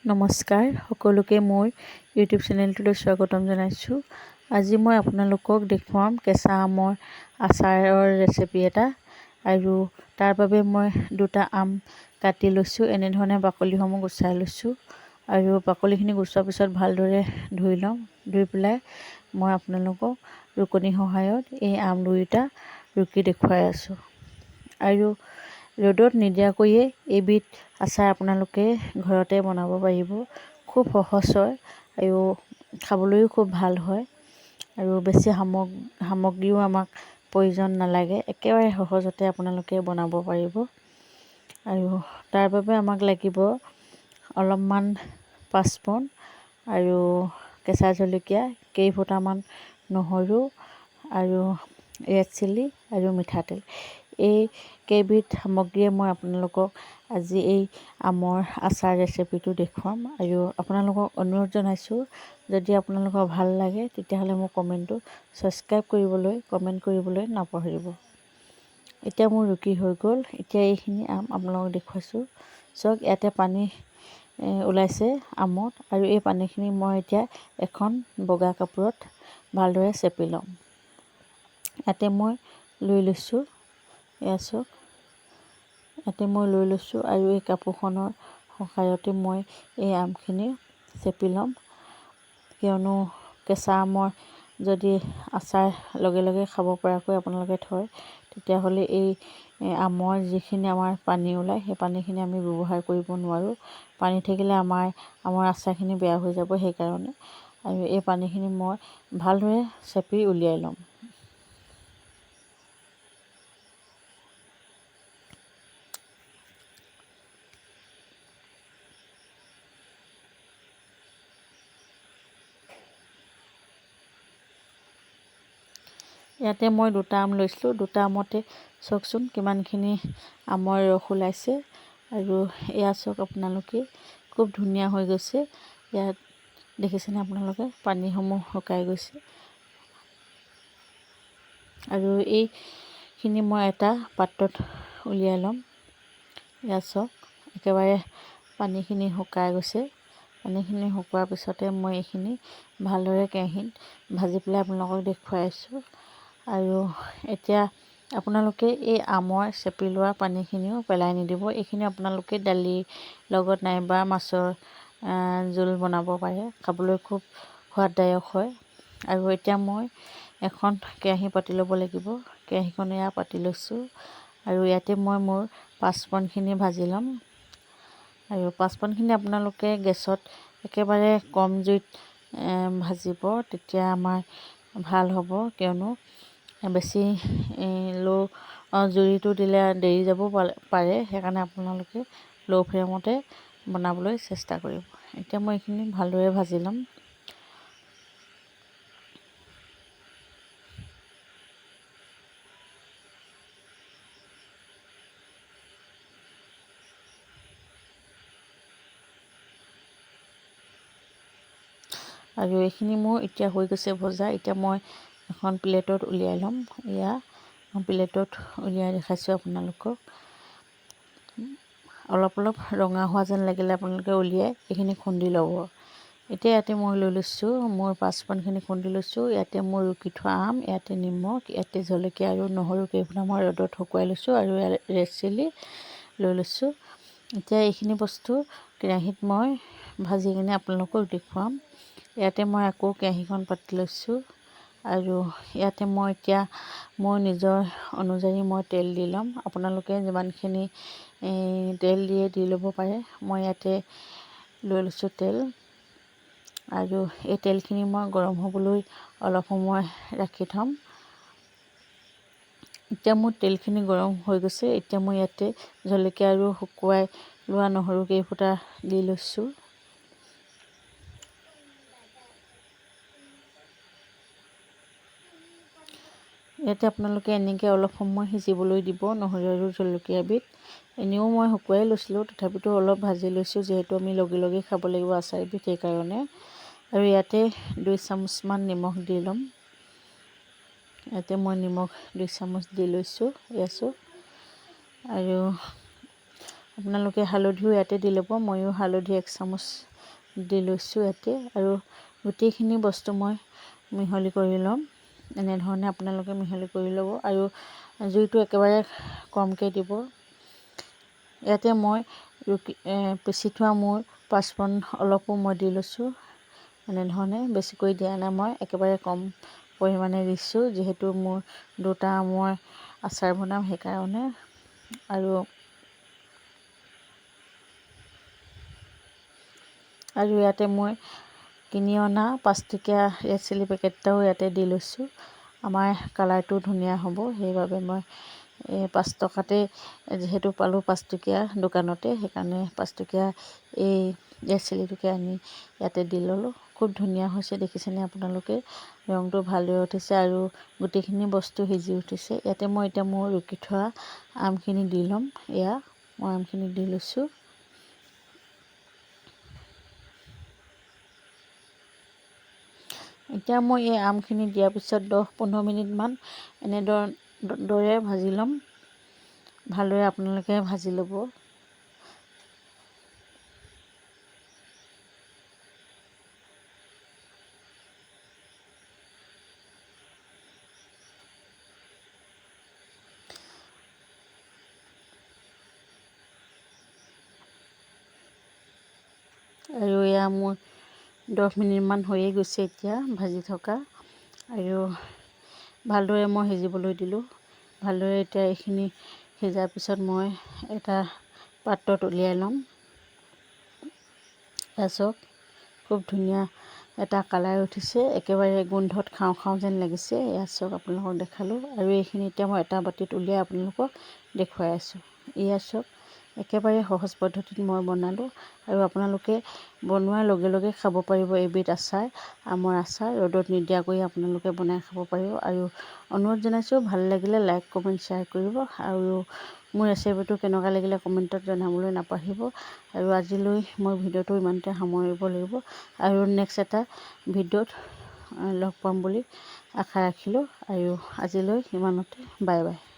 নমস্কাৰ, সকলোকে মোৰ ইউটিউব চেনেলটোলৈ স্বাগতম জনাইছোঁ। আজি মই আপোনালোকক দেখুৱাম কেঁচা আমৰ আচাৰৰ ৰেচিপি এটা। আৰু তাৰ বাবে মই দুটা আম কাটি লৈছোঁ। এনেধৰণে বাকলিসমূহ গুচাই লৈছোঁ আৰু বাকলিখিনি গুচোৱাৰ পিছত ভালদৰে ধুই ল'ম। ধুই পেলাই মই আপোনালোকক ৰুকনিৰ সহায়ত এই আম দুয়োটা ৰুকি দেখুৱাই আছোঁ। আৰু ৰ'দত নিদিয়াকৈয়ে এবিধ আচাৰ আপোনালোকে ঘৰতে বনাব পাৰিব। খুব সহজ হয় আৰু খাবলৈও খুব ভাল হয় আৰু বেছি সামগ্ৰীও আমাক প্ৰয়োজন নালাগে। একেবাৰে সহজতে আপোনালোকে বনাব পাৰিব। আৰু তাৰ বাবে আমাক লাগিব অলপমান পাঁচফোৰণ আৰু কেঁচা জলকীয়া, কেইফোটামান নহৰু আৰু ৰেড চিলি আৰু মিঠাতেল। এই কেইবিধ সামগ্ৰীয়ে মই আপোনালোকক আজি এই আমৰ আচাৰ ৰেচিপিটো দেখুৱাম। আৰু আপোনালোকক অনুৰোধ জনাইছোঁ, যদি আপোনালোকৰ ভাল লাগে তেতিয়াহ'লে মোৰ কমেণ্ট কৰিবলৈ নাপাহৰিব। এতিয়া মোৰ ৰুকি হৈ গ'ল। এতিয়া এইখিনি আম আপোনালোকক দেখুৱাইছোঁ। চাওক, ইয়াতে পানী ওলাইছে আমত, আৰু এই পানীখিনি মই এতিয়া এখন বগা কাপোৰত ভালদৰে চেপি ল'ম। ইয়াতে মই লৈ লৈছোঁ, চাওক, ইয়াতে মই লৈ লৈছোঁ আৰু এই কাপোৰখনৰ সহায়তে মই এই আমখিনি চেপি ল'ম। কিয়নো কেঁচা আমৰ যদি আচাৰ লগে লগে খাব পৰাকৈ আপোনালোকে থয়, তেতিয়াহ'লে এই আমৰ যিখিনি আমাৰ পানী ওলায়, সেই পানীখিনি আমি ব্যৱহাৰ কৰিব নোৱাৰোঁ। পানী থাকিলে আমৰ আচাৰখিনি বেয়া হৈ যাব। সেইকাৰণে আৰু এই পানীখিনি মই ভালদৰে চেপি উলিয়াই ল'ম। ইয়াতে মই দুটা আম লৈছিলোঁ। দুটা আমতে চাওকচোন কিমানখিনি আমৰ ৰস ওলাইছে। আৰু এয়া চাওক, আপোনালোকে খুব ধুনীয়া হৈ গৈছে। ইয়াত দেখিছেনে আপোনালোকে, পানীসমূহ শুকাই গৈছে। আৰু এইখিনি মই এটা পাত্ৰত উলিয়াই ল'ম। ইয়াত চাওক, একেবাৰে পানীখিনি শুকাই গৈছে। পানীখিনি শুকোৱাৰ পিছতে মই এইখিনি ভালদৰে কেৰাহীত ভাজি পেলাই আপোনালোকক দেখুৱাই আছোঁ। আৰু এতিয়া আপোনালোকে এই আমৰ চেপি লোৱা পানীখিনিও পেলাই নিদিব। এইখিনি আপোনালোকে দালিৰ লগত নাইবা মাছৰ জোল বনাব পাৰে। খাবলৈ খুব সোৱাদদায়ক হয়। আৰু এতিয়া মই এখন কেৰাহী পাতি ল'ব লাগিব। কেৰাহীখন এয়া পাতি লৈছোঁ আৰু ইয়াতে মই মোৰ পাঁচফোৰণখিনি ভাজি ল'ম। আৰু পাঁচফোৰণখিনি আপোনালোকে গেছত একেবাৰে কম জুইত ভাজিব, তেতিয়া আমাৰ ভাল হ'ব। কিয়নো বেছি জুইটো দিলে দেৰি যাব পাৰে। সেইকাৰণে আপোনালোকে ল' ফ্লেমতে বনাবলৈ চেষ্টা কৰিব। এতিয়া মই এইখিনি ভালদৰে ভাজি ল'ম। আৰু এইখিনি মোৰ এতিয়া হৈ গৈছে ভজা। এতিয়া মই এখন প্লেটত উলিয়াই ল'ম। এয়া প্লেটত উলিয়াই দেখাইছোঁ আপোনালোকক। অলপ ৰঙা হোৱা যেন লাগিলে আপোনালোকে উলিয়াই এইখিনি খুন্দি ল'ব। এতিয়া ইয়াতে মই লৈ লৈছোঁ, মোৰ পাঁচফোৰণখিনি খুন্দি লৈছোঁ। ইয়াতে মোৰ ৰুকি থোৱা আম, ইয়াতে নিমখ, ইয়াতে জলকীয়া আৰু নহৰু কেইফোটা মই ৰ'দত শুকুৱাই লৈছোঁ, আৰু ৰেড চিলি লৈ লৈছোঁ। এতিয়া এইখিনি বস্তু কেৰাহীত মই ভাজি কিনে আপোনালোকক দেখুৱাম। ইয়াতে মই আকৌ কেৰাহীখন পাতি লৈছোঁ আৰু ইয়াতে মই এতিয়া মোৰ নিজৰ অনুযায়ী মই তেল দি ল'ম। আপোনালোকে যিমানখিনি তেল দিয়ে দি ল'ব পাৰে। মই ইয়াতে লৈ লৈছোঁ তেল, আৰু এই তেলখিনি মই গৰম হ'বলৈ অলপ সময় ৰাখি থ'ম। এতিয়া মোৰ তেলখিনি গৰম হৈ গৈছে। এতিয়া মই ইয়াতে জলকীয়া আৰু শুকুৱাই লোৱা নহৰু কেইফোটা দি লৈছোঁ। ইয়াতে আপোনালোকে এনেকৈ অলপ সময় সিজিবলৈ দিব নহৰু আৰু জলকীয়াবিধ। এনেও মই শুকুৱাই লৈছিলোঁ, তথাপিতো অলপ ভাজি লৈছোঁ, যিহেতু আমি লগে লগে খাব লাগিব আচাৰবিধ, সেইকাৰণে। আৰু ইয়াতে 2 চামুচমান নিমখ দি ল'ম। ইয়াতে মই নিমখ 2 চামুচ দি লৈছোঁ। আৰু আপোনালোকে হালধিও ইয়াতে দি ল'ব। ময়ো হালধি 1 চামুচ দি লৈছোঁ ইয়াতে। আৰু গোটেইখিনি বস্তু মই মিহলি কৰি ল'ম। এনেধৰণে আপোনালোকে মিহলি কৰি ল'ব আৰু জুইটো একেবাৰে কমকৈ দিব। ইয়াতে মই পিচি থোৱা মোৰ পাঁচফোৰণ অলপো মই দি লৈছোঁ। এনেধৰণে বেছিকৈ দিয়া নাই, মই একেবাৰে কম পৰিমাণে দিছোঁ, যিহেতু মোৰ 2টা আমৰ আচাৰ বনাম সেইকাৰণে। আৰু ইয়াতে মই কিনি অনা 5 টকীয়া ৰেড চিলি পেকেট এটাও ইয়াতে দি লৈছোঁ। আমাৰ কালাৰটো ধুনীয়া হ'ব, সেইবাবে মই 5 টকাতে যিহেতু পালোঁ 5 টকীয়া দোকানতে, সেইকাৰণে 5 টকীয়া এই ৰেড চিলিটোকে আনি ইয়াতে দি ল'লোঁ। খুব ধুনীয়া হৈছে, দেখিছেনে আপোনালোকে? ৰংটো ভালদৰে উঠিছে আৰু গোটেইখিনি বস্তু সিজি উঠিছে। ইয়াতে মই এতিয়া মোৰ ৰুকি থোৱা আমখিনি দি ল'ম। এয়া মই আমখিনি দি লৈছোঁ। এতিয়া মই এই আমখিনি দিয়াৰ পিছত 10-15 মিনিটমান এনেদৰে ভাজি ল'ম। ভালদৰে আপোনালোকে ভাজি ল'ব। আৰু এয়া মোৰ 10 মিনিটমান হৈয়ে গৈছে এতিয়া ভাজি থকা। আৰু ভালদৰে মই সিজিবলৈ দিলোঁ। ভালদৰে এতিয়া এইখিনি সিজাৰ পিছত মই এটা পাত্ৰত উলিয়াই ল'ম। এয়া চাওক, খুব ধুনীয়া এটা কালাৰ উঠিছে, একেবাৰে গোন্ধত খাওঁ খাওঁ যেন লাগিছে। এয়া চাওক, আপোনালোকক দেখালোঁ। আৰু এইখিনি এতিয়া মই এটা বাতিত উলিয়াই আপোনালোকক দেখুৱাই আছোঁ। এয়া চাওক, একেবাৰে সহজ পদ্ধতিত মই বনালোঁ আৰু আপোনালোকে বনোৱাৰ লগে লগে খাব পাৰিব। এবিধ আচাৰ, আমৰ আচাৰ, ৰ'দত নিদিয়াকৈ আপোনালোকে বনাই খাব পাৰিব। আৰু অনুৰোধ জনাইছোঁ, ভাল লাগিলে লাইক, কমেণ্ট, শ্বেয়াৰ কৰিব। আৰু মোৰ ৰেচিপিটো কেনেকুৱা লাগিলে কমেণ্টত জনাবলৈ নাপাহৰিব। আৰু আজিলৈ মই ভিডিঅ'টো ইমানতে সামৰিব লাগিব আৰু নেক্সট এটা ভিডিঅ'ত লগ পাম বুলি আশা ৰাখিলোঁ। আৰু আজিলৈ ইমানতে, বাই বাই।